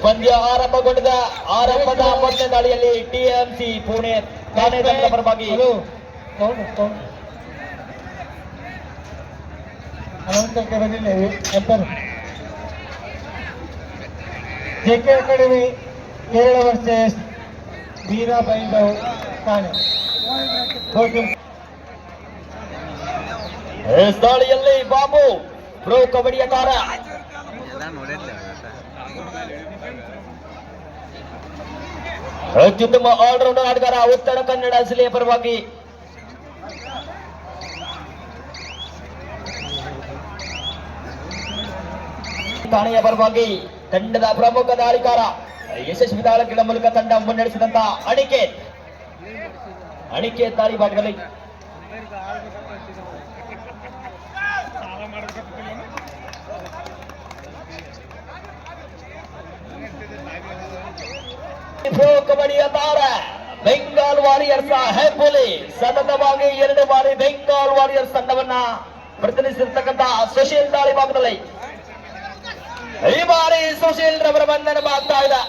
ಪಂದ್ಯ ಆರಂಭಗೊಂಡಿದ ಆರಂಭದ ಮೊದಲನೇ ದಾಳಿಯಲ್ಲಿ ಟಿಎಂಸಿ ಪುಣೆ ಠಾಣೆ ತಂಡದ ಪರವಾಗಿ ಜೆಕೆ ಅಕಾಡೆಮಿ ಕೇರಳ ವರ್ಸಸ್ ವೀರಾ ಬೈಂದವ್ ಠಾಣೆ. ದಾಳಿಯಲ್ಲಿ ಬಾಬು ಪ್ರೋ ಕಬಡ್ಡಿಯ ತಾರ ಅತ್ಯುತ್ತಮ ಆಲ್ರೌಂಡರ್ ಆಟಗಾರ ಉತ್ತರ ಕನ್ನಡ ಜಿಲ್ಲೆಯ ಪರವಾಗಿ ಠಾಣೆಯ ಪರವಾಗಿ ತಂಡದ ಪ್ರಮುಖ ದಾಳಿಗಾರ ಯಶಸ್ವಿ ದಾಳಿಗಳ ಮೂಲಕ ತಂಡ ಮುನ್ನಡೆಸಿದಂತ ಅಣಿಕೇತ್ ದಾಳಿ ಭಾಗದಲ್ಲಿ ಪ್ರೋ ಕಬಡ್ಡಿಯ ತಾರ ಬೆಂಗಾಲ್ ವಾರಿಯರ್ಸ್ ಹೆಬ್ಬುಲಿ ಸತತವಾಗಿ 2 ಬಾರಿ ಬೆಂಗಾಲ್ ವಾರಿಯರ್ಸ್ ತಂಡವನ್ನ ಪ್ರತಿನಿಧಿಸಿರ್ತಕ್ಕಂಥ ಸುಶೀಲ್ ದಾಳಿ ಭಾಗದಲ್ಲಿ ಈ ಬಾರಿ ಸುಶೀಲ್ ರವರ ಬಂಧನ ಆಗ್ತಾ ಇದೆ.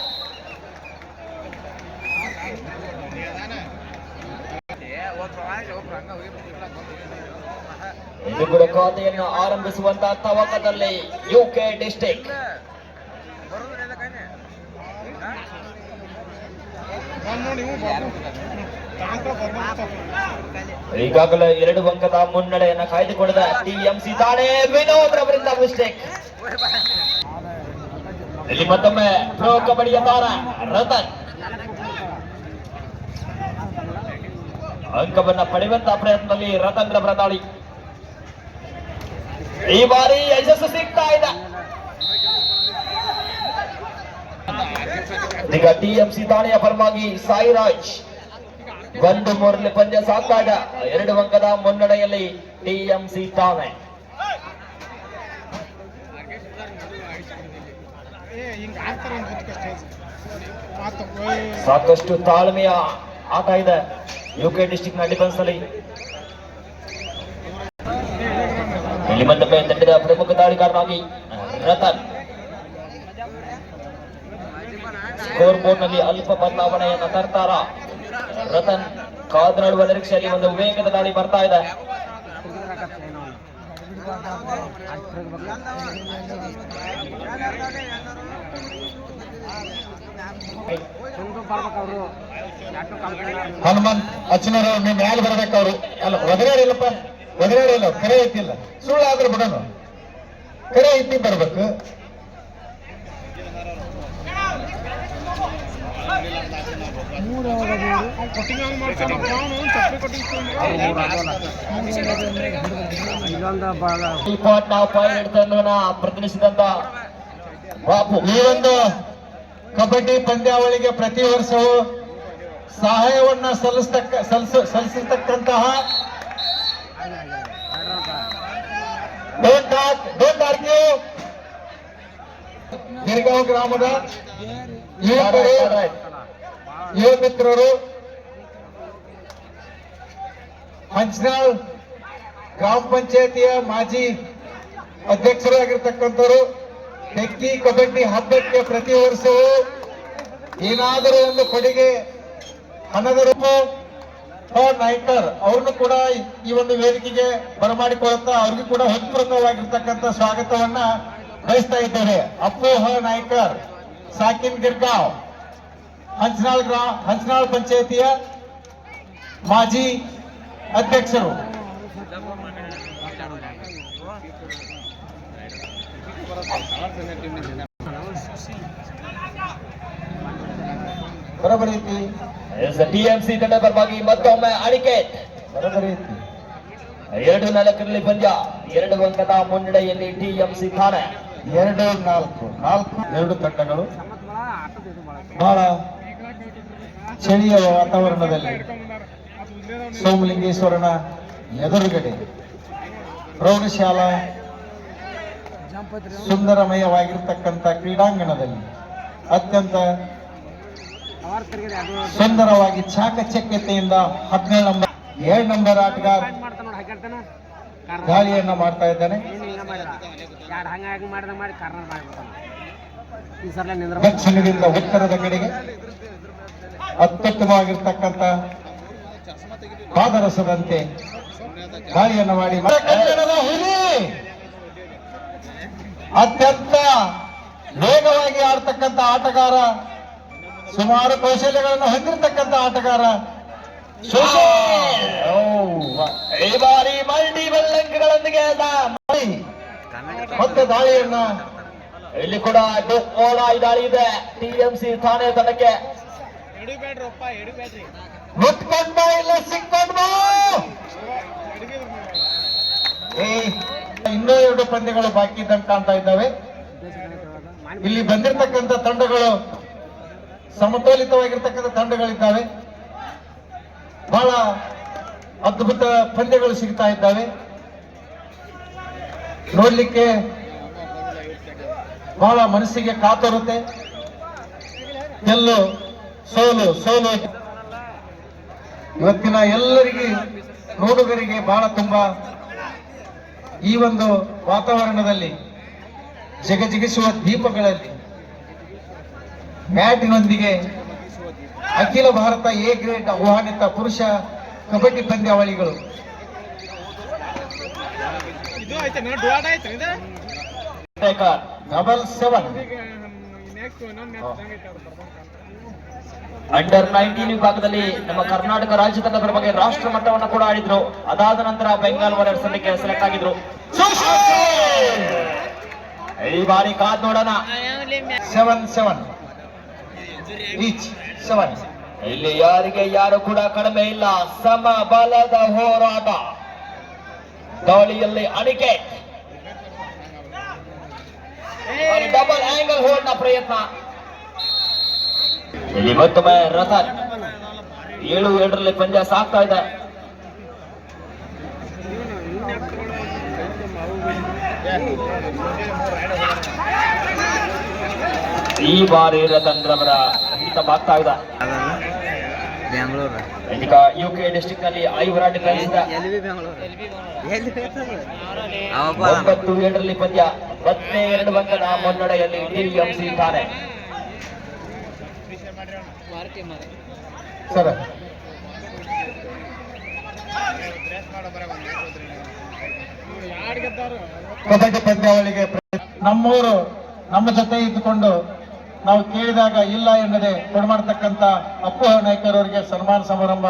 ಇದು ಕೂಡ ಖಾತೆಯನ್ನು ಆರಂಭಿಸುವಂತಹ ತವಕದಲ್ಲಿ ಯುಕೆ ಡಿಸ್ಟ್ರಿಕ್ಟ್ ಈಗಾಗಲೇ 2 ಅಂಕದ ಮುನ್ನಡೆಯನ್ನು ಕಾಯ್ದುಕೊಂಡಿದ ಟಿಎಂಸಿ ಠಾಣೆ ವಿನೋದ್ ರವರಿಂದ ಮಿಸ್ಟೇಕ್. ಇಲ್ಲಿ ಮತ್ತೊಮ್ಮೆ ಪ್ರೋ ಕಬಡ್ಡಿಯ ತಾರ ರತನ್ ಅಂಕವನ್ನ ಪಡೆಯುವಂತಹ ಪ್ರಯತ್ನದಲ್ಲಿ ರತನ್ ರವರ ದಾಳಿ ಈ ಬಾರಿ ಯಶಸ್ಸು ಸಿಗ್ತಾ ಇದೆ. ಈಗ ಟಿಎಂಸಿ ಠಾಣೆಯ ಪರವಾಗಿ ಸಾಯಿರಾಜ್ 1-3 ಪಂದ್ಯ ಸಾಗ್ತಾ ಇದೆ. 2 ಅಂಕದ ಮುನ್ನಡೆಯಲ್ಲಿ ಟಿಎಂಸಿ ಠಾಣೆ. ಸಾಕಷ್ಟು ತಾಳ್ಮೆಯ ಆಟ ಇದೆ ಯುಕೆ ಡಿಸ್ಟ್ರಿಕ್ಟ್ ನ ಡಿಫೆನ್ಸ್ ನಲ್ಲಿ. ಇಲ್ಲಿ ಮತ್ತೊಮ್ಮೆ ತಂಡದ ಪ್ರಮುಖ ದಾಳಿಗಾರನಾಗಿ ರತನ್ ಸ್ಕೋರ್ ಬೋರ್ಡ್ ನಲ್ಲಿ ಅಲ್ಪ ಬದಲಾವಣೆಯನ್ನು ತರ್ತಾರ. ರತನ್ ಕಾದ್ನಡುವ ನಿರೀಕ್ಷೆಯಲ್ಲಿ ಒಂದು ವೇಗದ ದಾಳಿ ಬರ್ತಾ ಇದೆ. ಹನುಮಂತ್ ಅಚ್ಚನವರು ನಿಮ್ ಮ್ಯಾಲ ಬರ್ಬೇಕು. ಅವರು ಅಲ್ಲ ಒದರಾಡಿಲ್ಲಪ್ಪ, ಒದರಾಡಿಲ್ಲ, ಕರೆ ಐತಿಲ್ಲ, ಸುಳ್ಳಾದ್ರೂ ಬಿಡೋಣ, ಕರೆ ಐತಿ ಬರ್ಬೇಕು. ಪ್ರತಿನಿಧಿಸಿದಂತ ಬಾಪು ಈ ಒಂದು ಕಬಡ್ಡಿ ಪಂದ್ಯಾವಳಿಗೆ ಪ್ರತಿ ವರ್ಷವೂ ಸಹಾಯವನ್ನ ಸಲ್ಲಿಸತಕ್ಕಂತಹ ಗಿರಿಗಾಂವ್ ಗ್ರಾಮದ ಯುವ ಮಿತ್ರರು, ಹಂಚನಾಳ್ ಗ್ರಾಮ ಪಂಚಾಯತಿಯ ಮಾಜಿ ಅಧ್ಯಕ್ಷರು ಆಗಿರ್ತಕ್ಕಂಥವರು, ಬೆಕ್ಕಿ ಕಬಡ್ಡಿ ಹಬ್ಬಕ್ಕೆ ಪ್ರತಿ ವರ್ಷವೂ ಏನಾದರೂ ಒಂದು ಕೊಡುಗೆ ಹಣದ ರೂಪ ನಾಯ್ಕರ್ ಅವ್ರನ್ನು ಕೂಡ ಈ ಒಂದು ವೇದಿಕೆಗೆ ಬರಮಾಡಿಕೊಳ್ಳುತ್ತಾ ಅವ್ರಿಗೂ ಕೂಡ ಹೃತ್ಪೂರ್ವಕವಾಗಿರ್ತಕ್ಕಂಥ ಸ್ವಾಗತವನ್ನ ಬಯಸ್ತಾ ಇದ್ದೇವೆ. ಅಪ್ಪು ನಾಯ್ಕರ್, ಸಾಕಿನ್ ಗಿರ್ಗಾಂವ್, ಹಂಚನಾಳ್ ಪಂಚಾಯತಿಯ ಮಾಜಿ ಅಧ್ಯಕ್ಷರು. ಬರೋಬರಿ ಐತಿ. ಟಿಎಂಸಿ ತಂಡ ಪರವಾಗಿ ಮತ್ತೊಮ್ಮೆ ಅಣಿಕೇತ್ ಬರೋಬರಿ ಐತಿ. 2-4 ಪಂದ್ಯ 2 ಅಂಕದ ಮುನ್ನಡೆಯಲ್ಲಿ ಟಿಎಂಸಿ ಠಾಣೆ. 2-4 ತಂಡಗಳು ಬಹಳ ಚಳಿಯ ವಾತಾವರಣದಲ್ಲಿ ಸೋಮಲಿಂಗೇಶ್ವರನ ಎದುರುಗಡೆ ಪ್ರೌಢಶಾಲಾ ಸುಂದರಮಯವಾಗಿರ್ತಕ್ಕಂಥ ಕ್ರೀಡಾಂಗಣದಲ್ಲಿ ಅತ್ಯಂತ ಸುಂದರವಾಗಿ ಚಾಕಚಕ್ಯತೆಯಿಂದ 2 ನಂಬರ್ ಆಟಗಾರ ದಾಳಿಯನ್ನ ಮಾಡ್ತಾ ಇದ್ದಾನೆ. ದಕ್ಷಿಣದಿಂದ ಉತ್ತರದ ಕಡೆಗೆ ಅತ್ಯುತ್ತಮವಾಗಿರ್ತಕ್ಕಂಥ ಪಾದರಸದಂತೆ ದಾಳಿಯನ್ನು ಮಾಡಿ ಕನ್ನಡದ ಹುಲಿ ಅತ್ಯಂತ ವೇಗವಾಗಿ ಆಡ್ತಕ್ಕಂಥ ಆಟಗಾರ, ಸುಮಾರು ಕೌಶಲ್ಯಗಳನ್ನು ಹೊಂದಿರತಕ್ಕಂಥ ಆಟಗಾರ ಈ ಬಾರಿ ಮಲ್ಟಿ ಅಂಕಗಳೊಂದಿಗೆ ಮತ್ತೆ ದಾಳಿಯನ್ನ ಇಲ್ಲಿ ಕೂಡ ಓಲಾಯಿ ದಾಳಿ ಇದೆ ಟಿಎಂಸಿ ಥಾನೆ ತಂಡಕ್ಕೆ. ಮುಟ್ಕೊಂಡ ಇಲ್ಲ ಸಿಕ್ಕೊಂಡ ಇನ್ನೂ 2 ಪಂದ್ಯಗಳು ಬಾಕಿ ಇದ್ದಂಗೆ ಕಾಣ್ತಾ ಇದ್ದಾವೆ. ಇಲ್ಲಿ ಬಂದಿರತಕ್ಕಂಥ ತಂಡಗಳು ಸಮತೋಲಿತವಾಗಿರ್ತಕ್ಕಂಥ ತಂಡಗಳಿದ್ದಾವೆ. ಬಹಳ ಅದ್ಭುತ ಪಂದ್ಯಗಳು ಸಿಗ್ತಾ ಇದ್ದಾವೆ. ನೋಡ್ಲಿಕ್ಕೆ ಬಹಳ ಮನಸ್ಸಿಗೆ ಕಾತರುತ್ತೆ. ಗೆಲ್ಲು ಸೋಲು ಸೋಲು ಇವತ್ತಿನ ಎಲ್ಲರಿಗೆ ನೋಡುಗರಿಗೆ ಬಹಳ ತುಂಬಾ ಈ ಒಂದು ವಾತಾವರಣದಲ್ಲಿ ಜಗಜಿಗಿಸುವ ದೀಪಗಳಲ್ಲಿ ಮ್ಯಾಟಿನೊಂದಿಗೆ ಅಖಿಲ ಭಾರತ ಎ ಗ್ರೇಡ್ ಆಹ್ವಾನಿತ ಪುರುಷ ಕಬಡ್ಡಿ ಪಂದ್ಯಾವಳಿಗಳು $7 ಅಂಡರ್ 19 ವಿಭಾಗದಲ್ಲಿ ನಮ್ಮ ಕರ್ನಾಟಕ ರಾಜ್ಯ ತಂಡದ ಬಗ್ಗೆ ರಾಷ್ಟ್ರ ಮಟ್ಟವನ್ನು ಕೂಡ ಆಡಿದ್ರು. ಅದಾದ ನಂತರ ಬೆಂಗಾಲ್ ವಾರಿಯರ್ಸ್ ತಂಡಕ್ಕೆ ಸೆಲೆಕ್ಟ್ ಆಗಿದ್ರು. ಈ ಬಾರಿ ಕಾದ್ ನೋಡೋಣ. 7 ಈಚ್ 7. ಇಲ್ಲಿ ಯಾರಿಗೆ ಯಾರು ಕೂಡ ಕಡಿಮೆ ಇಲ್ಲ. ಸಮ ಬಲದ ಹೋರಾಟ. ದಾಳಿಯಲ್ಲಿ ಅಣಿಕೆ ಡಬಲ್ ಆಂಗಲ್ ಹೋಲ್ಡ್ ನ ಪ್ರಯತ್ನ. ಇಲ್ಲಿ ಮತ್ತೊಮ್ಮೆ ರತನ್ 7-7ರಲ್ಲಿ ಪಂದ್ಯ ಸಾಕ್ತಾ ಇದೆ. ಈ ಬಾರಿ ರತನ್ ರವರ ಹಿಡಿತವಾಗ್ತಾ ಇದೆ. ಈಗ ಯುಕೆ ಡಿಸ್ಟ್ರಿಕ್ಟ್ ನಲ್ಲಿ ಐವರ ಡಿಫೆನ್ಸ್ 9-7ರಲ್ಲಿ ಪಂದ್ಯ 12 ಅಂಕದ ಮುನ್ನಡೆಯಲ್ಲಿ ಟಿಎಂಸಿ ಠಾಣೆ. ಸರ್ ಕಬಡ್ಡಿ ಪಂದ್ಯಾವಳಿಗೆ ನಮ್ಮೂರು ನಮ್ಮ ಜೊತೆ ಇದ್ದುಕೊಂಡು ನಾವು ಕೇಳಿದಾಗ ಇಲ್ಲ ಎನ್ನದೆ ಕೊಡಮಾಡ್ತಕ್ಕಂಥ ಅಪ್ಪು ನಾಯ್ಕರ್ ಅವರಿಗೆ ಸನ್ಮಾನ ಸಮಾರಂಭ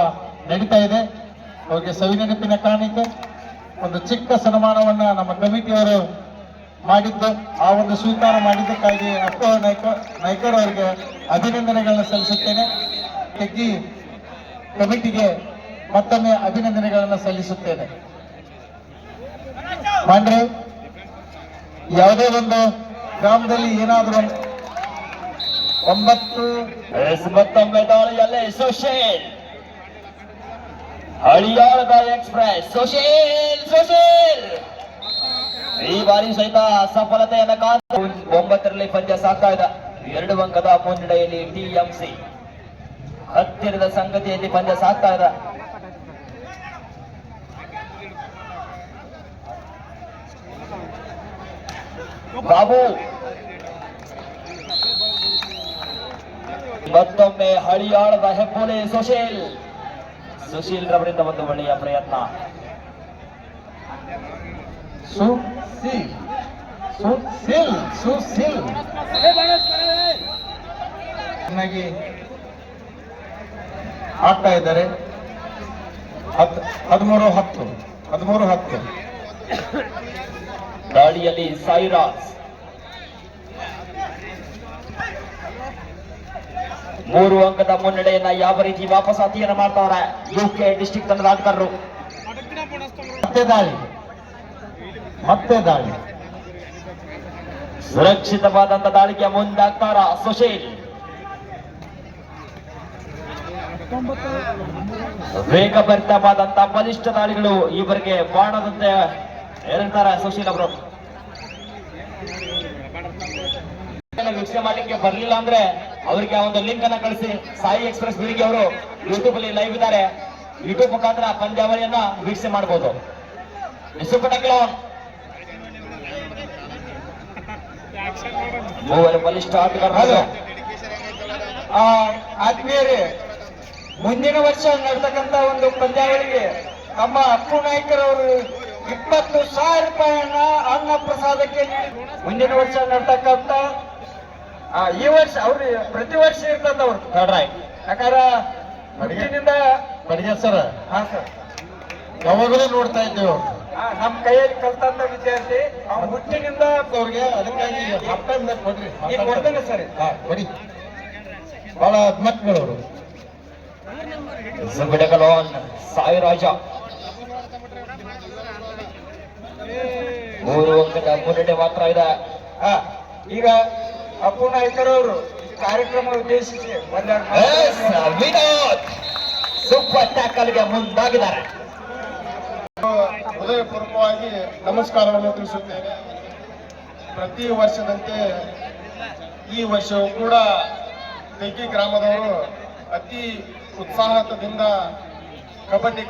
ನಡೀತಾ ಇದೆ. ಅವರಿಗೆ ಸವಿನೆನಪಿನ ಕಾಣಿಕೆ ಒಂದು ಚಿಕ್ಕ ಸನ್ಮಾನವನ್ನ ನಮ್ಮ ಕಮಿಟಿಯವರು ಮಾಡಿದ್ದು, ಆ ಒಂದು ಸ್ವೀಕಾರ ಮಾಡಿದ್ದಕ್ಕಾಗಿ ಅಪ್ಪು ನಾಯ್ಕರ್ ಅವರಿಗೆ ಅಭಿನಂದನೆಗಳನ್ನ ಸಲ್ಲಿಸುತ್ತೇನೆ. ತೆಗ್ಗಿ ಕಮಿಟಿಗೆ ಮತ್ತೊಮ್ಮೆ ಅಭಿನಂದನೆಗಳನ್ನು ಸಲ್ಲಿಸುತ್ತೇನೆ. ಮಾಡ್ರೆ ಯಾವುದೇ ಒಂದು ಗ್ರಾಮದಲ್ಲಿ ಏನಾದರೂ 9 ದಾಳಿಯಲ್ಲಿ ಸುಶೀಲ್ ಹಳಿಯಾಳದ ಎಕ್ಸ್ಪ್ರೆಸ್ ಸುಶೀಲ್ ಈ ಬಾರಿ ಸಹಿತ ಸಫಲತೆಯನ್ನು ಕಾದು 9ರಲ್ಲಿ ಪಂದ್ಯ ಸಾಕ್ತಾ ಇದೆ. 2 ಅಂಕದ ಮುನ್ನಡೆಯಲ್ಲಿ ಟಿಎಂಸಿ ಹತ್ತಿರದ ಸಂಗತಿಯಲ್ಲಿ ಪಂದ್ಯ ಸಾಕ್ತಾ ಇದೆ. ಬಾಬು ಮತ್ತೊಮ್ಮೆ ಹಳಿಯಾಳದ ಹೆಬ್ಬುಲಿ ಸುಶೀಲ್ ರವರಿಂದ ಒಂದು ಒಳ್ಳೆಯ ಪ್ರಯತ್ನ. ಚೆನ್ನಾಗಿ ಆಡ್ತಾ ಇದ್ದಾರೆ. 13-10 ದಾಳಿಯಲ್ಲಿ ಸಾಯಿರಾಜ್ 3 ಅಂಕದ ಮುನ್ನಡೆಯನ್ನ ಯಾವ ರೀತಿ ವಾಪಸಾತಿಯನ್ನು ಮಾಡ್ತಾರೆ ಯುಕೆ ಡಿಸ್ಟ್ರಿಕ್ಟ್ ತಂಡದ ಆಟಗಾರರು. ಮತ್ತೆ ದಾಳಿ ಸುರಕ್ಷಿತವಾದಂತ ದಾಳಿಗೆ ಮುಂದಾಗ್ತಾರ ಸುಶೀಲ್. ವೇಗಭರಿತವಾದಂತ ಬಲಿಷ್ಠ ದಾಳಿಗಳು ಇವರಿಗೆ ಬಾಣದಂತೆ ಹೇಳ್ತಾರೆ ಸುಶೀಲ್ ಅವರು. ವೀಕ್ಷಣೆ ಮಾಡ್ಲಿಕ್ಕೆ ಬರ್ಲಿಲ್ಲ ಅಂದ್ರೆ ಅವರಿಗೆ ಒಂದು ಲಿಂಕ್ ಅನ್ನ ಕಳಿಸಿ. ಸಾಯಿ ಎಕ್ಸ್ಪ್ರೆಸ್ ಬಿಳಿಗೆ ಅವರು ಯೂಟ್ಯೂಬ್ ಅಲ್ಲಿ ಲೈವ್ ಇದ್ದಾರೆ. ಯೂಟ್ಯೂಬ್ ಮುಖಾಂತರ ಪಂದ್ಯಾವಳಿಯನ್ನ ವೀಕ್ಷಣೆ ಮಾಡಬಹುದು. ಮೂವರು ಬಲಿಷ್ಠ ಆಟಗಾರರು. ಹಲೋ ಆತ್ಮೀಯರೇ, ಮುಂದಿನ ವರ್ಷ ನಡ್ತಕ್ಕಂತ ಒಂದು ಪಂದ್ಯಾವಳಿಗೆ ನಮ್ಮ ಅಪ್ಪು ನಾಯ್ಕರವರು 20,000 ರೂಪಾಯಿಯನ್ನ ಅನ್ನ ಪ್ರಸಾದಕ್ಕೆ ಮುಂದಿನ ವರ್ಷ ನಡ್ತಕ್ಕಂತ ಈ ವರ್ಷ ಅವ್ರು ಪ್ರತಿ ವರ್ಷ ಇರ್ತದ ಅವ್ರು ಯಾಕಂದ್ರ ಹುಟ್ಟಿನಿಂದ ಬಡಿಗೆ ಸರ್. ಹಾ ಸರ್, ಯಾವಾಗಲೂ ನೋಡ್ತಾ ಇದ್ದೇವೆ. ನಮ್ಮ ಕೈಯಲ್ಲಿ ಕಲ್ತಂತ ವಿದ್ಯಾರ್ಥಿ ಅವ್ರ ಹುಟ್ಟಿನಿಂದ ಅವ್ರಿಗೆ, ಅದಕ್ಕಾಗಿ ಹಾಫ್ ಟೈಮ್ ಕೊಡ್ರಿ. ಈಗ ಕೊಡ್ತೇನೆ ಸರ್. ಹಾ ಕೊಡಿ, ಬಹಳ ಅದ್ಮತ್ಗಳು ಅವರು. ಜುಬಿಡಗಲೋನ್ ಸಾಯಿರಾಜ 3 ಅಂಕದ ಮುನ್ನಡೆ ಮಾತ್ರ ಇದೆ. ಈಗ ಅಪ್ಪು ನಾಯ್ಕರವರು ಕಾರ್ಯಕ್ರಮ ಉದ್ದೇಶಿಸಿ ವಿನೋದ್ ಸೂಪರ್ ಟ್ಯಾಕಲ್ಗೆ ಮುಂದಾಗಿದ್ದಾರೆ. ಹೃದಯಪೂರ್ವಕವಾಗಿ ನಮಸ್ಕಾರವನ್ನು ತಿಳಿಸುತ್ತೇನೆ. ಪ್ರತಿ ವರ್ಷದಂತೆ ಈ ವರ್ಷವೂ ಕೂಡ ತೆಗ್ಗಿ ಗ್ರಾಮದವರು ಅತಿ ಉತ್ಸಾಹದಿಂದ ಕಬಡ್ಡಿ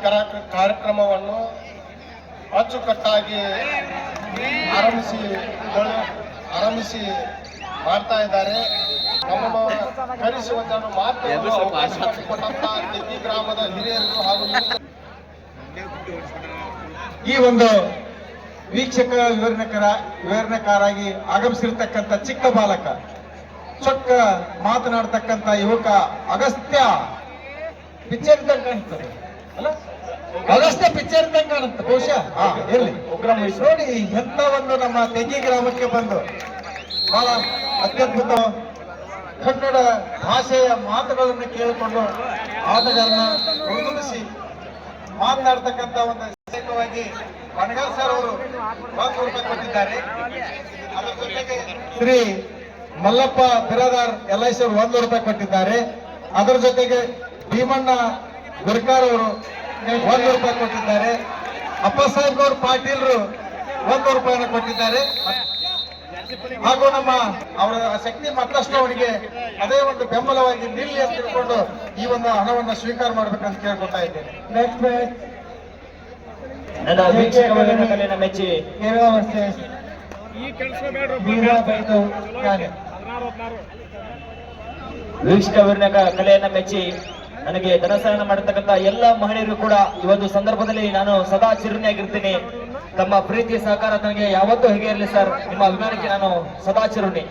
ಕಾರ್ಯಕ್ರಮವನ್ನು ಅಚ್ಚುಕಟ್ಟಾಗಿ ಆರಂಭಿಸಿ ಮಾಡ್ತಾ ಇದ್ದಾರೆ. ನಮ್ಮನ್ನು ಕರೆಸುವುದನ್ನು ಮಾತನಾಡಲು ಅವಕಾಶ ಮಾಡಿಕೊಟ್ಟಂತ ತೆಗ್ಗಿ ಗ್ರಾಮದ ಹಿರಿಯರಿಗೂ ಹಾಗೂ ಈ ಒಂದು ವೀಕ್ಷಕ ವಿವರಣೆಕಾರಾಗಿ ಆಗಮಿಸಿರ್ತಕ್ಕಂಥ ಚಿಕ್ಕ ಬಾಲಕ, ಚೊಕ್ಕ ಮಾತನಾಡ್ತಕ್ಕಂಥ ಯುವಕ ಅಗಸ್ತ್ಯ. ಪಿಕ್ಚರ್ ಇದ್ದಂಗೆ ಕಾಣ್ತದೆ ಅಲ್ಲ, ಅಗಸ್ತ್ಯ ಪಿಕ್ಚರ್ ಇದ್ದಂಗೆ ಕಾಣುತ್ತೆ ಬಹುಶಃ. ಇರ್ಲಿ, ನೋಡಿ ಎಂತ ಒಂದು ನಮ್ಮ ತೆಗಿ ಗ್ರಾಮಕ್ಕೆ ಬಂದು ಬಹಳ ಅತ್ಯದ್ಭುತ ಕನ್ನಡ ಭಾಷೆಯ ಮಾತುಗಳನ್ನು ಕೇಳಿಕೊಂಡು ಆಟಗಾರನ ಹುಡುಗಿಸಿ ಮಾತನಾಡ್ತಕ್ಕಂಥ ಒಂದು ವಿಷಯವಾಗಿ ಬಣಗಾಲ್ ಸರ್ ಅವರು 100 ರೂಪಾಯಿ ಕೊಟ್ಟಿದ್ದಾರೆ. ಅದರ ಜೊತೆಗೆ ಶ್ರೀ ಮಲ್ಲಪ್ಪ ಬಿರಾದಾರ್ LIC ಅವರು 100 ರೂಪಾಯಿ ಕೊಟ್ಟಿದ್ದಾರೆ. ಅದರ ಜೊತೆಗೆ ಭೀಮಣ್ಣ ಗುರ್ಕಾರ್ ಅವರು 100 ರೂಪಾಯಿ ಕೊಟ್ಟಿದ್ದಾರೆ. ಅಪ್ಪಸಾಹೇಬ್ ಗೌಡ್ ಪಾಟೀಲ್ರು 100 ರೂಪಾಯಿನ ಕೊಟ್ಟಿದ್ದಾರೆ. ಹಾಗೂ ನಮ್ಮ ಅವರ ಶಕ್ತಿ ಮತ್ತಷ್ಟು ಅವರಿಗೆ ಅದೇ ಒಂದು ಬೆಂಬಲವಾಗಿ ನಿಲ್ಲಿ ಅಂತ ತಿಳ್ಕೊಂಡು ಈ ಒಂದು ಹಣವನ್ನು ಸ್ವೀಕಾರ ಮಾಡ್ಬೇಕಂತ ಕೇಳ್ಕೊತಾ ಇದ್ದೇನೆ. ನೆಕ್ಸ್ಟ್ ನನ್ನ ವೀಕ್ಷಕ ಕಲೆಯನ್ನು ಮೆಚ್ಚಿ ವೀಕ್ಷಕ ಕಲೆಯನ್ನ ಮೆಚ್ಚಿ ನನಗೆ ಧನಸಹಾಯ ಮಾಡತಕ್ಕಂತ ಎಲ್ಲ ಮಹಿಳೆಯರು ಕೂಡ ಈ ಒಂದು ಸಂದರ್ಭದಲ್ಲಿ ನಾನು ಸದಾ ಚಿರುಣಿಯಾಗಿರ್ತೀನಿ. ತಮ್ಮ ಪ್ರೀತಿ ಸಹಕಾರ ನನಗೆ ಯಾವತ್ತೂ ಹೇಗೆ ಇರಲಿ ಸರ್. ನಿಮ್ಮ ಅಭಿಮಾನಕ್ಕೆ ನಾನು ಸದಾ ಚಿರುಣಿ.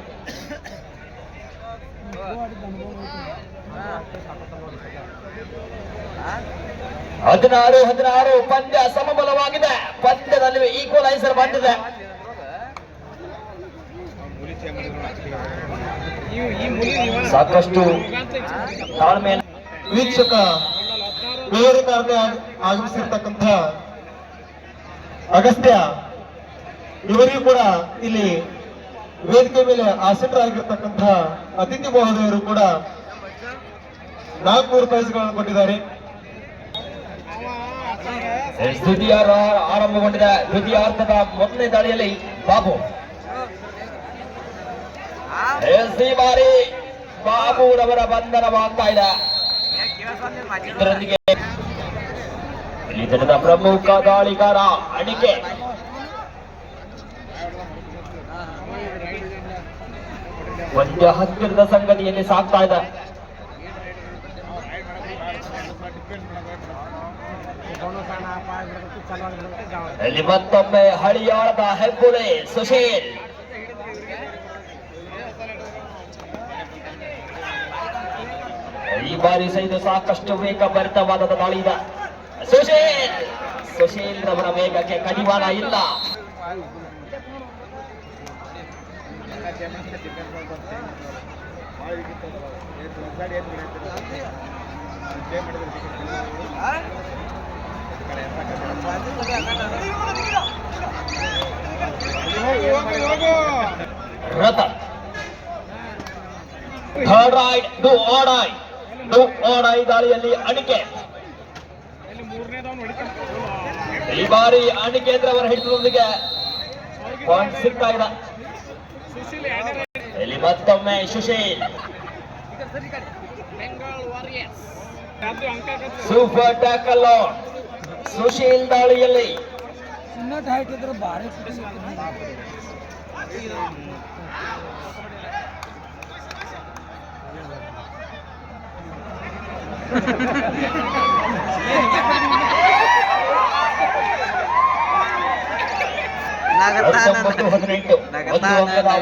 ಹದಿನಾರು ಪಂದ್ಯ ಸಮಬಲವಾಗಿದೆ. ಪಂದ್ಯದಲ್ಲಿ ಈಕ್ವಲೈಸರ್ ಬಂದಿದೆ. ಸಾಕಷ್ಟು ತಾಳ್ಮೆ. ವೀಕ್ಷಕ ವಿವರಕಾರತೆ ಆಗಮಿಸಿರ್ತಕ್ಕಂಥ ಅಗಸ್ತ್ಯ ಇವರಿಗೂ ಕೂಡ ಇಲ್ಲಿ ವೇದಿಕೆ ಮೇಲೆ ಆಸೀನರಾಗಿರ್ತಕ್ಕಂಥ ಅತಿಥಿ ಮಹೋದಯರು ಕೂಡ 400 ರೂಪಾಯಿಗಳನ್ನು ಕೊಟ್ಟಿದ್ದಾರೆ. ದ್ವಿತೀಯ ಆರಂಭಗೊಂಡಿದೆ. ದ್ವಿತೀಯಾರ್ಧದ ಮೊದಲನೇ ದಾಳಿಯಲ್ಲಿ ಬಾಬು ಈ ಬಾರಿ ಬಾಬುರವರ ಬಂಧನವಾಗ್ತಾ ಇದೆ. ಇದರೊಂದಿಗೆ ಇಲ್ಲಿ ತಂಡದ ಪ್ರಮುಖ ದಾಳಿಗಾರ ಅಣಿಕೆ ಒಂದು ಹತ್ತಿರದ ಸಂಗತಿಯಲ್ಲಿ ಸಾಗ್ತಾ ಇದೆ. ಇಲ್ಲಿ ಮತ್ತೊಮ್ಮೆ ಹಳಿಯಾಳದ ಹೆಬ್ಬುಲೆ ಸುಶೀಲ್. ಈ ಬಾರಿ ಸಹಿತ ಸಾಕಷ್ಟು ವೇಗ ಭರಿತವಾದ ದಾಳಿ ಇದೆ. ಸುಶೀಲ್ ರವರ ವೇಗಕ್ಕೆ ಕಡಿವಾಣ ಇಲ್ಲ. ರತನ್ ಥರ್ಡ್ ರೈಡ್ ಡು ಓಡಾಯ್ ದಾಳಿಯಲ್ಲಿ ಅಣಿಕೆ. ಈ ಬಾರಿ ಅಣಿಕೇಂದ್ರ ಅವರ ಹಿಡಿತದೊಂದಿಗೆ ಪಾಯಿಂಟ್ ಸಿಗ್ತಾ ಇದೆ. ಇಲ್ಲಿ ಮತ್ತೊಮ್ಮೆ ಸುಶೀಲ್ ಸೂಪರ್ ಟ್ಯಾಕಲ್ ಸುಶೀಲ್ ದಾಳಿಯಲ್ಲಿ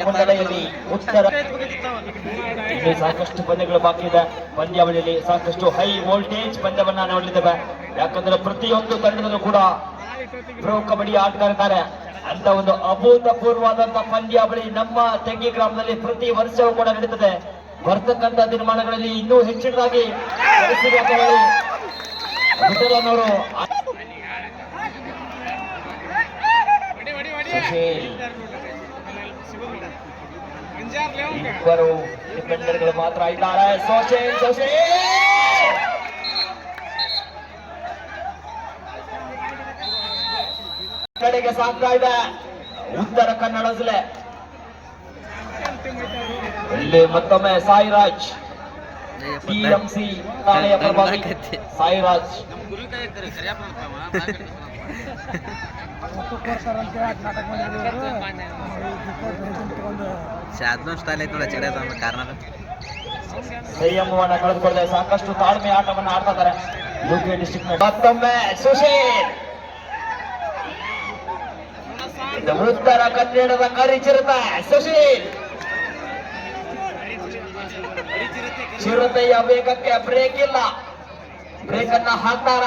ಮುನ್ನಡೆಯಲ್ಲಿ ಉತ್ತರ ಇಲ್ಲಿ ಸಾಕಷ್ಟು ಪಂದ್ಯಗಳು ಬಾಕಿ ಇದೆ. ಪಂದ್ಯಾವಳಿಯಲ್ಲಿ ಸಾಕಷ್ಟು ಹೈ ವೋಲ್ಟೇಜ್ ಪಂದ್ಯವನ್ನ ನೋಡಲಿದ್ದೇವೆ. ಯಾಕಂದ್ರೆ ಪ್ರತಿಯೊಂದು ತಂಡದಲ್ಲೂ ಕೂಡ ಪ್ರೋ ಕಬಡ್ಡಿ ಆಟಗಾರಿದ್ದಾರೆ ಅಂತ ಒಂದು ಅಭೂತಪೂರ್ವವಾದಂತಹ ಪಂದ್ಯಾವಳಿ ನಮ್ಮ ತೆಂಗಿ ಗ್ರಾಮದಲ್ಲಿ ಪ್ರತಿ ವರ್ಷವೂ ಕೂಡ ನಡೀತದೆ. ಬರ್ತಕ್ಕಂಥ ದಿನಮಾನಗಳಲ್ಲಿ ಇನ್ನೂ ಹೆಚ್ಚಿನದಾಗಿ ವಿಠಲನವರು ಇಬ್ಬರು ಡಿಫೆಂಡರ್ಗಳು ಮಾತ್ರ ಇದ್ದಾರೆ. ಸೋಶೇಲ್ ಕಡೆಗೆ ಸಾಗ್ತಾ ಇದೆ ಉತ್ತರ ಕನ್ನಡ ಜಿಲ್ಲೆ. ಇಲ್ಲಿ ಮತ್ತೊಮ್ಮೆ ಸಾಯಿರಾಜ್ ಟಿಎಂಸಿ ತಾಳೆಯ ಪ್ರಭಾವಿ ಸಾಯಿರಾಜ್ ಸಂಯಮವನ್ನ ಕಳೆದುಕೊಳ್ಳದೆ ಸಾಕಷ್ಟು ತಾಳ್ಮೆ ಆಟವನ್ನು ಆಡ್ತಾ ಇದ್ದಾರೆ ಯುಕೆ ಡಿಸ್ಟ್ರಿಕ್ಟ್. ಮತ್ತೊಮ್ಮೆ ಸುಶೀಲ್ ಉತ್ತರ ಕನ್ನಡದ ಕರಿಚಿರತ ಸುಶೀಲ್ ಚಿರತೆಯ ವೇಗಕ್ಕೆ ಬ್ರೇಕ್ ಇಲ್ಲ. ಬ್ರೇಕ್ ಅನ್ನ ಹಾಕ್ತಾರ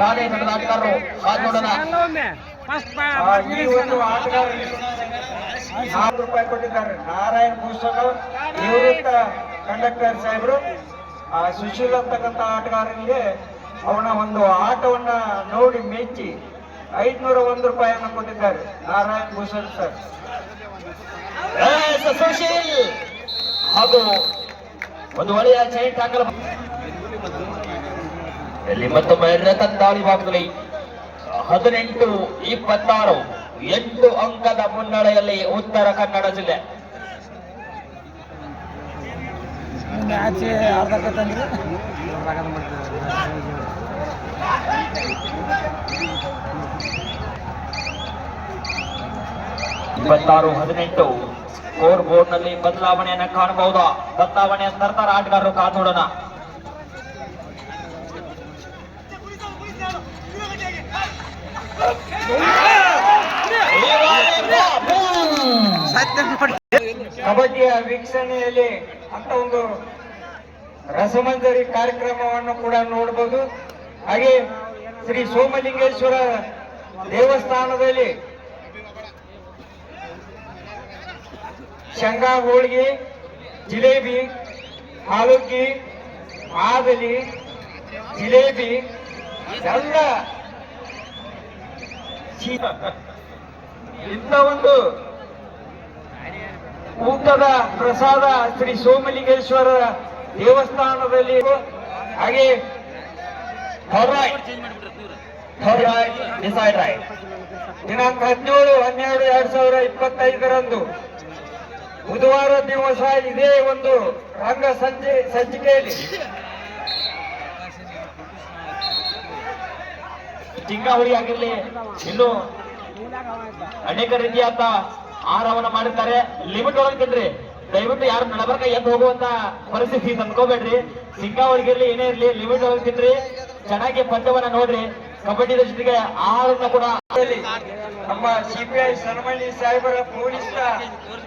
ತಾನೇ ತಂಡದ ಆಟಗಾರರು. ಹಾಗೆ ನೋಡೋಣ. ಈ ಒಂದು ಆಟಗಾರರಿಗೆ ₹100 ಕೊಟ್ಟಿದ್ದಾರೆ. ನಾರಾಯಣ್ ಭೂಷಣ್ ನಿವೃತ್ತ ಕಂಡಕ್ಟರ್ ಸಾಹೇಬರು ಸುಶೀಲ್ ಅಂತಕ್ಕಂಥ ಆಟಗಾರನಿಗೆ ಅವನ ಒಂದು ಆಟವನ್ನ ನೋಡಿ ಮೆಚ್ಚಿ ₹501 ಕೊಟ್ಟಿದ್ದಾರೆ. ನಾರಾಯಣ್ ಭೂಷಣ್ ಸರ್ ಸುಶೀಲ್ ಹಾಗೂ ಒಂದು ಒಳ್ಳೆಯ ಚೈನ್ ಟ್ಯಾಕಲ್. ಇಲ್ಲಿ ಮತ್ತೊಮ್ಮೆ ರತನ್ ದಾಳಿ ಭಾಗದಲ್ಲಿ 18-26 8 ಅಂಕದ ಮುನ್ನಡೆಯಲ್ಲಿ ಉತ್ತರ ಕನ್ನಡ ಜಿಲ್ಲೆ. (26-18) ಸ್ಕೋರ್ ಬೋರ್ಡ್ ನಲ್ಲಿ ಬದಲಾವಣೆಯನ್ನು ಕಾಣಬಹುದಾ? ಬದಲಾವಣೆ ತರ್ತಾರ ಆಟಗಾರರು. ಕಾದು ನೋಡೋಣ. ಕಬಡ್ಡಿಯ ವೀಕ್ಷಣೆಯಲ್ಲಿ ಅಂತ ಒಂದು ರಸಮಂಜರಿ ಕಾರ್ಯಕ್ರಮವನ್ನು ಕೂಡ ನೋಡಬಹುದು. ಹಾಗೆ ಶ್ರೀ ಸೋಮಲಿಂಗೇಶ್ವರ ದೇವಸ್ಥಾನದಲ್ಲಿ ಶೇಂಗಾ ಹೋಳಿಗೆ, ಜಿಲೇಬಿ, ಹಾಲುಗ್ಗಿ, ಮಾದಲಿ, ಜಿಲೇಬಿ ಎಲ್ಲ ಇಂಥ ಒಂದು ಊಟದ ಪ್ರಸಾದ ಶ್ರೀ ಸೋಮಲಿಂಗೇಶ್ವರ ದೇವಸ್ಥಾನದಲ್ಲಿ. ಹಾಗೆ ದಿನಾಂಕ 17-12-2025 ಬುಧವಾರ ದಿವಸ ಇದೇ ಒಂದು ರಂಗ ಸಂಚಿಕೆಯಲ್ಲಿ ಚಿಂಗಾವಳಿ ಆಗಿರ್ಲಿ ಇನ್ನು ಅನೇಕ ರೀತಿಯಾದ ಆಹಾರವನ್ನ ಮಾಡಿರ್ತಾರೆ. ಲಿಮಿಟ್ ಒಳಗೆ ತಿನ್ರಿ. ದಯವಿಟ್ಟು ಯಾರು ನಡಬರ್ಕ ಎದ್ದು ಹೋಗುವಂತ ಪರಿಸ್ಥಿತಿ ತಂದ್ಕೋಬೇಡ್ರಿ. ಸಿಂಗಾವಳಿಗಿರ್ಲಿ ಏನೇ ಇರ್ಲಿ ಲಿಮಿಟ್ ಒಳಗೆ ತಿನ್ರಿ. ಚೆನ್ನಾಗಿ ಪಂದ್ಯವನ್ನ ನೋಡ್ರಿ. ಕಬಡ್ಡಿದ ಜೊತೆಗೆ ಆಹಾರವನ್ನು ಕೂಡ ನಮ್ಮ ಸಿಪಿಐ ಸನ್ಮಳ್ಳಿ ಸಾಹೇಬರ ಪೊಲೀಸ್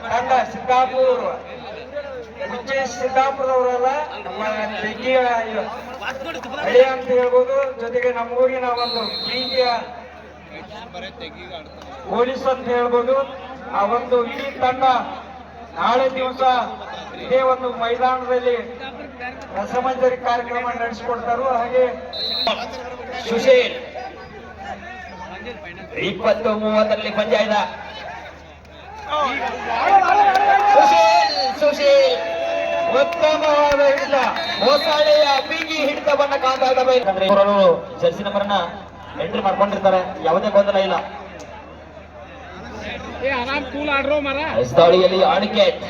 ತಂಡ ಸಿದ್ದಾಪುರ ಸಿದ್ದಾಪುರದವರಲ್ಲ, ನಮ್ಮ ತೆಗ್ಗಿಯ ಹಳೆ ಅಂತ ಹೇಳ್ಬೋದು. ಜೊತೆಗೆ ನಮ್ಮೂರಿನ ಒಂದು ಪ್ರೀತಿಯ ಪೊಲೀಸ್ ಅಂತ ಹೇಳ್ಬೋದು. ಆ ಒಂದು ಇಡೀ ತಂಡ ನಾಳೆ ದಿವಸ ಇದೇ ಒಂದು ಮೈದಾನದಲ್ಲಿ ರಸಮಂಜರಿ ಕಾರ್ಯಕ್ರಮ ನಡೆಸಿಕೊಡ್ತಾರು. ಹಾಗೆ ಸುಶೀಲ್ 20-30 ಪಂದ್ಯ ಇದೆ. ಸುಶೀಲ್ ಉತ್ತಮವಾದ ಹಿಡಿತ, ಹೊಸಳೆಯ ಬಿಗಿ ಹಿಡಿತವನ್ನ ಕಾಣ್ತಾ ಇದ್ದಾವೆ. ಯಾಕಂದ್ರೆ ಇವರು ಜರ್ಸಿ ನಂಬರ್ನ ಎಂಟ್ರಿ ಮಾಡ್ಕೊಂಡಿರ್ತಾರೆ. ಯಾವುದೇ ಗೊಂದಲ ಇಲ್ಲ. ಸ್ಥಳೀಯಲ್ಲಿ ಅಣಿಕೆಟ್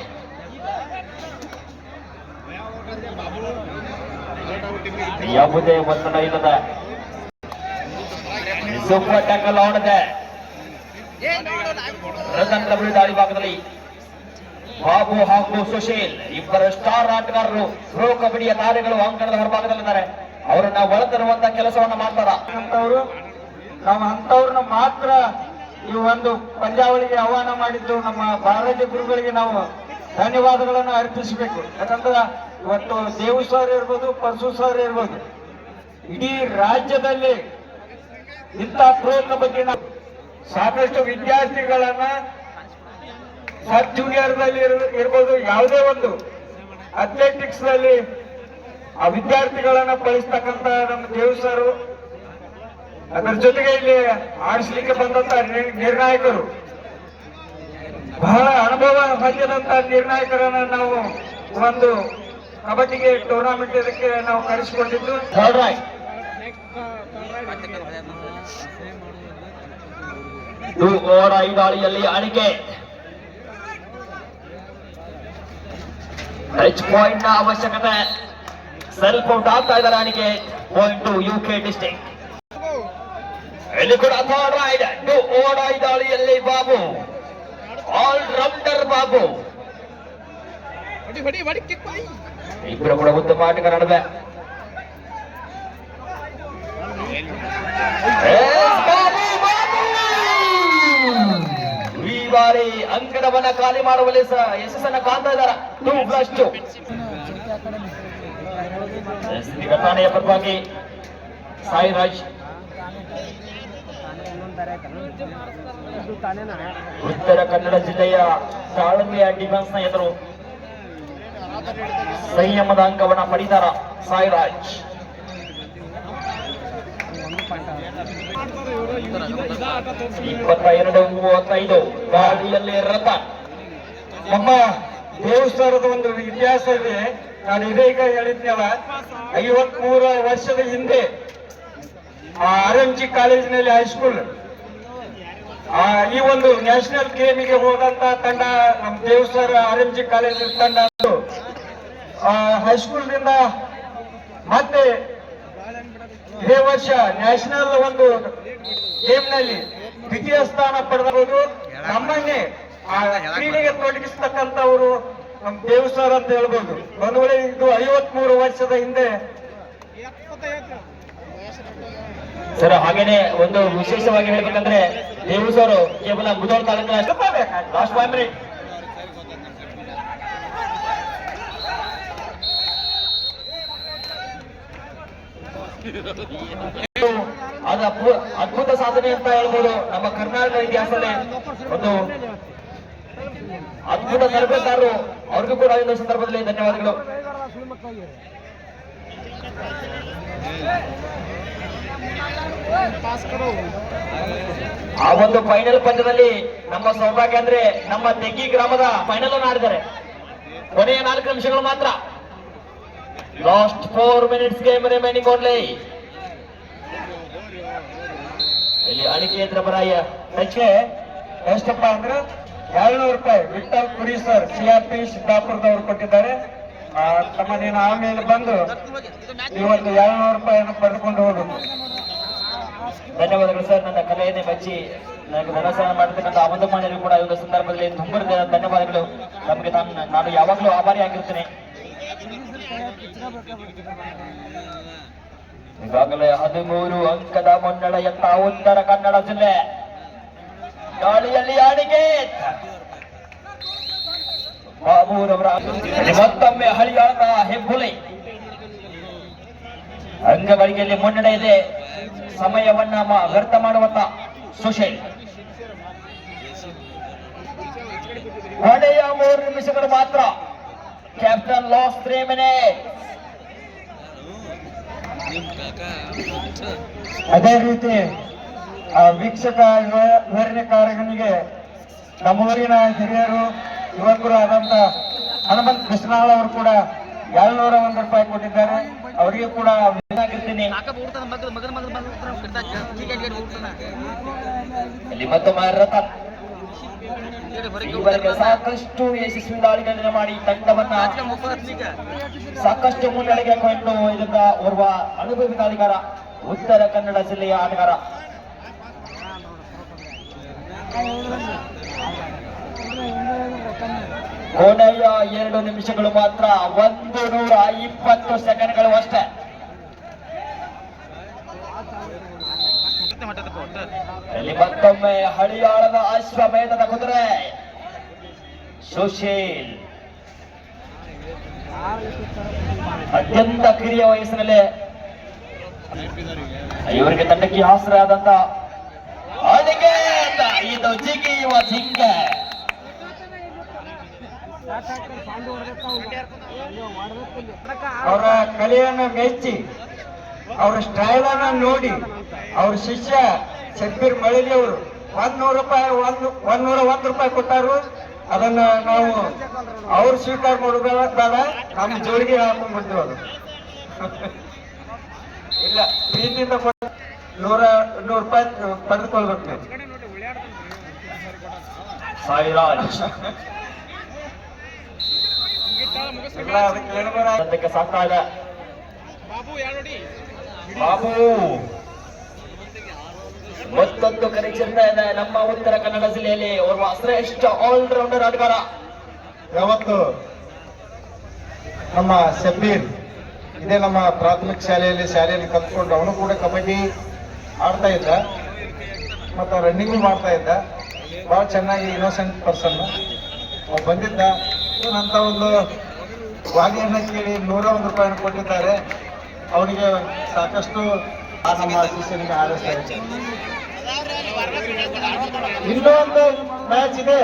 ಯಾವುದೇ ಒತ್ತಡ ಇಲ್ಲದ ಸೂಪರ್ ಟ್ಯಾಕಲ್ ಆಡಿದೆ ರತನ್ ಡಬ್ಲ್ಯೂ ದಾಳಿ ಭಾಗದಲ್ಲಿ ಬಾಬು ಹಾಗೂ ಸುಶೀಲ್ ಇಬ್ಬರ ಸ್ಟಾರ್ ಆಟಗಾರರು ಪ್ರೋ ಕಬಡ್ಡಿಯ ತಾರೆಗಳು ಅಂಕಣದ ಹೊರಭಾಗದಲ್ಲಿದ್ದಾರೆ. ಅವರನ್ನ ಒಳತರುವಂತ ಕೆಲಸವನ್ನ ಮಾಡ್ತಾರ. ಅಂತವ್ರು ನಾವು ಅಂತವ್ರನ್ನ ಮಾತ್ರ ಈ ಒಂದು ಪಂದ್ಯಾವಳಿಗೆ ಆಹ್ವಾನ ಮಾಡಿದ್ದು ನಮ್ಮ ಭಾರತೀಯ ಗುರುಗಳಿಗೆ ನಾವು ಧನ್ಯವಾದಗಳನ್ನು ಅರ್ಪಿಸಬೇಕು. ಯಾಕಂದ್ರೆ ಇವತ್ತು ದೇವು ಸರ್ ಇರ್ಬೋದು, ಪರಸು ಸರ್ ಇರ್ಬೋದು, ಇಡೀ ರಾಜ್ಯದಲ್ಲಿ ಇಂಥ ಪ್ರೋ ಕಬಡ್ಡಿ ಸಾಕಷ್ಟು ವಿದ್ಯಾರ್ಥಿಗಳನ್ನ ಸಬ್ ಜೂನಿಯರ್ದಲ್ಲಿ ಇರ್ಬೋದು, ಯಾವುದೇ ಒಂದು ಅಥ್ಲೆಟಿಕ್ಸ್ ನಲ್ಲಿ ಆ ವಿದ್ಯಾರ್ಥಿಗಳನ್ನ ಕಳಿಸ್ತಕ್ಕಂತ ನಮ್ಮ ದೇವ್ ಸರ್, ಅದರ ಜೊತೆಗೆ ಇಲ್ಲಿ ಆಡಿಸ್ಲಿಕ್ಕೆ ಬಂದಂತ ನಿರ್ಣಾಯಕರು, ಬಹಳ ಅನುಭವ ಹೊಂದಿದಂತ ನಿರ್ಣಾಯಕರನ್ನ ನಾವು ಒಂದು ಕಬಡ್ಡಿಗೆ ಟೂರ್ನಾಮೆಂಟ್ ಇದಕ್ಕೆ ನಾವು ಕರೆಸಿಕೊಂಡಿದ್ದು. ಈ ದಾಳಿಯಲ್ಲಿ ಅಣಿಕೆ ಟಚ್ ಪಾಯಿಂಟ್ ನ ಅವಶ್ಯಕತೆ. ಸೆಲ್ಫ್ ಔಟ್ ಆಗ್ತಾ ಇದ್ದಾರೆ ಅಣಿಕೆ. Point two UK district. ಇಲ್ಲಿ ಕೂಡ ಥರ್ಡ್ ರೈಡ್ ಈ ದಾಳಿಯಲ್ಲಿ ಬಾಬು, ಆಲ್ ರೌಂಡರ್ ಬಾಬು. ಇಬ್ಬರು ಕೂಡ ಉತ್ತಮ ಆಟಗಾರ ನಡುವೆ. ಈ ಬಾರಿ ಅಂಕಣವನ್ನ ಖಾಲಿ ಮಾಡುವಲ್ಲಿ ಯಶಸ್ಸನ್ನ ಕಾಣ್ತಾ ಇದ್ದಾರೆ. 2+2 ಠಾಣೆಯ ಪರವಾಗಿ ಸಾಯಿರಾಜ್. ಉತ್ತರ ಕನ್ನಡ ಜಿಲ್ಲೆಯ ತಾಳ್ಮೆಯ ಡಿಫೆನ್ಸ್ ನ ಎದುರು ಸಂಯಮದ ಅಂಕವನ್ನ ಪಡಿತಾರ ಸಾಯಿರಾಜ್. 22-35 ಗಾಡಿಯಲ್ಲಿ ರಥ. ನಮ್ಮ ದೇವಸ್ಥಾನದ ಒಂದು ಇತಿಹಾಸ ಇದೆ. ನಾನು ಇದೀಗ ಹೇಳಿದ್ನಲ್ಲ, 53 ವರ್ಷದ ಹಿಂದೆ RMG ಕಾಲೇಜಿನಲ್ಲಿ ಹೈಸ್ಕೂಲ್ ಈ ಒಂದು ನ್ಯಾಷನಲ್ ಗೇಮಿಗೆ ಹೋದಂತ ತಂಡ ನಮ್ಮ ದೇವಸ್ಥಾನ RMG ಕಾಲೇಜ್ ತಂಡ ಹೈಸ್ಕೂಲ್ ನಿಂದ ಮತ್ತೆ ಇದೇ ವರ್ಷ ನ್ಯಾಷನಲ್ ಒಂದು ಗೇಮ್ ನಲ್ಲಿ ದ್ವಿತೀಯ ಸ್ಥಾನ ಪಡೆದಬಹುದು. ನಮ್ಮನ್ನೇ ಆ ಕ್ರೀಡೆಗೆ ತೊಡಗಿಸ್ತಕ್ಕಂಥವರು ನಮ್ಮ ದೇವಸ್ಥಾನ ಅಂತ ಹೇಳ್ಬೋದು. ಒಂದು ವೇಳೆ ಇದು 53 ವರ್ಷದ ಹಿಂದೆ ಸರ್. ಹಾಗೇನೆ ಒಂದು ವಿಶೇಷವಾಗಿ ಹೇಳ್ಬೇಕಂದ್ರೆ ದೇವು ಸರ್ ಕೇವಲ ಮುಧೋಳ ತಾಲೂಕಿನ ಲಾಸ್ಟ್ 5 ಮಿನಿಟ್ ಅದು ಅದ್ಭುತ ಸಾಧನೆ ಅಂತ ಹೇಳ್ಬೋದು. ನಮ್ಮ ಕರ್ನಾಟಕ ಇತಿಹಾಸದಲ್ಲಿ ಒಂದು ಅದ್ಭುತ ತರಬೇತಾರರು, ಅವ್ರಿಗೂ ಕೂಡ ಈ ಸಂದರ್ಭದಲ್ಲಿ ಧನ್ಯವಾದಗಳು. ಆ ಒಂದು ಫೈನಲ್ ಪಂದ್ಯದಲ್ಲಿ ನಮ್ಮ ಸೌಭಾಗ್ಯ ಅಂದ್ರೆ ನಮ್ಮ ತೆಗ್ಗಿ ಗ್ರಾಮದ ಫೈನಲ್ ಅನ್ನು ಆಡಿದ್ದಾರೆ. ಕೊನೆಯ 4 ನಿಮಿಷಗಳು ಮಾತ್ರ. Last 4 minutes game remaining only. ಇಲ್ಲಿ ಅಣಿಕೆ ಎದುರಬರಾಯ ಹೆಚ್ಚಿಗೆ ಎಷ್ಟಪ್ಪ ಅಂದ್ರೆ 200 ರೂಪಾಯಿ ವಿಠಲ್ ಪುರಿ ಸರ್ CRP ಸಿದ್ದಾಪುರದವರು ಕೊಟ್ಟಿದ್ದಾರೆ. ತಮ್ಮ ನೀನು ಆಮೇಲೆ ಬಂದು ಈ ಒಂದು 200 ರೂಪಾಯಿಯನ್ನು ಪಡೆದುಕೊಂಡು ಹೋಗುದು. ಧನ್ಯವಾದಗಳು ಸರ್. ನನ್ನ ಕಲೆಯನ್ನೇ ಮೆಚ್ಚಿ ನನಗೆ ಧನಸಹಾಯ ಮಾಡತಕ್ಕಂಥ ಒಂದು ಮನೆಯೂ ಕೂಡ ಈ ಒಂದು ಸಂದರ್ಭದಲ್ಲಿ ತುಂಬ ಧನ್ಯವಾದಗಳು. ನಮಗೆ ನಾನು ಯಾವಾಗಲೂ ಆಭಾರಿ ಆಗಿರ್ತೇನೆ. ಈಗಾಗಲೇ 13 ಅಂಕದ ಮುನ್ನಡ ಎತ್ತ ಉತ್ತರ ಕನ್ನಡ ಜಿಲ್ಲೆ. ಗಾಳಿಯಲ್ಲಿ ಆಡಿಕೆ ಬಾಬುರವರ ಮತ್ತೊಮ್ಮೆ ಹಳಿಯಾದ ಹೆಬ್ಬುಲಿ. ಅಂಗಗಳಿಗೆಯಲ್ಲಿ ಮುನ್ನಡೆ ಇದೆ. ಸಮಯವನ್ನ ವ್ಯರ್ಥ ಮಾಡುವಂತ ಸುಶೀಲ್. ಕೊನೆಯ 3 ನಿಮಿಷಗಳು ಮಾತ್ರ. Captain loss 3 minute. ಅದೇ ರೀತಿ ವೀಕ್ಷಕ ವಿವರಣೆಕಾರನಿಗೆ ನಮ್ಮೂರಿನ ಹಿರಿಯರು ಯುವಕರು ಆದಂತ ಹನುಮಂತ್ ಕೃಷ್ಣಾಳ್ ಅವರು ಕೂಡ 201 ರೂಪಾಯಿ ಕೊಟ್ಟಿದ್ದಾರೆ. ಅವರಿಗೆ ಕೂಡ ಆಗಿರ್ತೀನಿ. ಇಲ್ಲಿ ಮತ್ತೊಮ್ಮೆ ರತನ್ ಈವರೆಗೆ ಸಾಕಷ್ಟು ಯಶಸ್ವಿ ದಾಳಿಗಳನ್ನು ಮಾಡಿ ತಂಡವನ್ನ ಸಾಕಷ್ಟು ಮುನ್ನಡೆಗೆ ಕೊಂಡು ಇದರಿಂದ ಓರ್ವ ಅನುಭವಿ ದಾಳಿಗಾರ, ಉತ್ತರ ಕನ್ನಡ ಜಿಲ್ಲೆಯ ಆಟಗಾರ. ಕೊನೆಯ 2 ನಿಮಿಷಗಳು ಮಾತ್ರ 120 ಸೆಕೆಂಡ್ಗಳು ಅಷ್ಟೇ. ಇಲ್ಲಿ ಮತ್ತೊಮ್ಮೆ ಹಳಿಯಾಳದ ಅಶ್ವಮೇಧದ ಕುದುರೆ ಸುಶೀಲ್ ಅತ್ಯಂತ ಕಿರಿಯ ವಯಸ್ಸಿನಲ್ಲಿ ಇವರಿಗೆ ತಂಡಕ್ಕೆ ಆಸರೆ ಆದಂತ ಅಡಿಗೆ ಇದು ಜಿಗಿಯುವ ಜಿಂಕೆ. ಅವರ ಕಲೆಯನ್ನು ಮೆಚ್ಚಿ ಅವರ ಸ್ಟೈಲ್ ಅನ್ನ ನೋಡಿ ಅವ್ರ ಶಿಷ್ಯ ಶಬ್ಬೀರ್ ಮಳಿಲಿ ಅವರು ₹101 ಕೊಟ್ಟಾರು. ಅದನ್ನ ನಾವು ಅವ್ರು ಸ್ವೀಕಾರ ಮಾಡೋದು ಬೇಡ, ನಮ್ಮ ಜೋಳಿಗೆ ಹಾಕೊಂಡ್ಬಿಡ್ತೀವಿ. ಅದು ಇಲ್ಲ, ಪ್ರೀತಿಯಿಂದ ₹100 ಪಡೆದುಕೊಳ್ಬೇಕು ನೀವು. ಸಾಯಿರಾಜ್ ಇಲ್ಲ, ಅದಕ್ಕೆ ಹೇಳಿದಾರೆ. ಅದಕ್ಕೆ ಸಾಕ್ತಾ ಇದೆ ಬಾಬು. ಮತ್ತೊಂದು ಕನೆಕ್ಷನ್ ಇದೆ ನಮ್ಮ ಉತ್ತರ ಕನ್ನಡ ಜಿಲ್ಲೆಯಲ್ಲಿ ಓರ್ವ ಶ್ರೇಷ್ಠ ಆಲ್ರೌಂಡರ್ ಆಟಗಾರ. ಯಾವತ್ತು ನಮ್ಮ ಶಬ್ಬೀರ್ ಇದೇ ನಮ್ಮ ಪ್ರಾಥಮಿಕ ಶಾಲೆಯಲ್ಲಿ ಕಲ್ತ್ಕೊಂಡು ಅವನು ಕೂಡ ಕಬಡ್ಡಿ ಆಡ್ತಾ ಇದ್ದ, ಮತ್ತು ರನ್ನಿಂಗ್ ಮಾಡ್ತಾ ಇದ್ದ. ಭಾಳ ಚೆನ್ನಾಗಿ ಇನ್ನೋಸೆಂಟ್ ಪರ್ಸನ್ ಅವ್ನು ಬಂದಿದ್ದ. ಅಂತ ಒಂದು ವಾಣಿಯನ್ನು ಕೇಳಿ ₹101 ಕೊಟ್ಟಿದ್ದಾರೆ. ಅವನಿಗೆ ಸಾಕಷ್ಟು ನಮ್ಮ ಶಿಷ್ಯನಿಗೆ ಹಾರೈಸ್ತಾ ಇದ್ದಾರೆ. ಇನ್ನೊಂದು ಮ್ಯಾಚ್ ಇದೆ.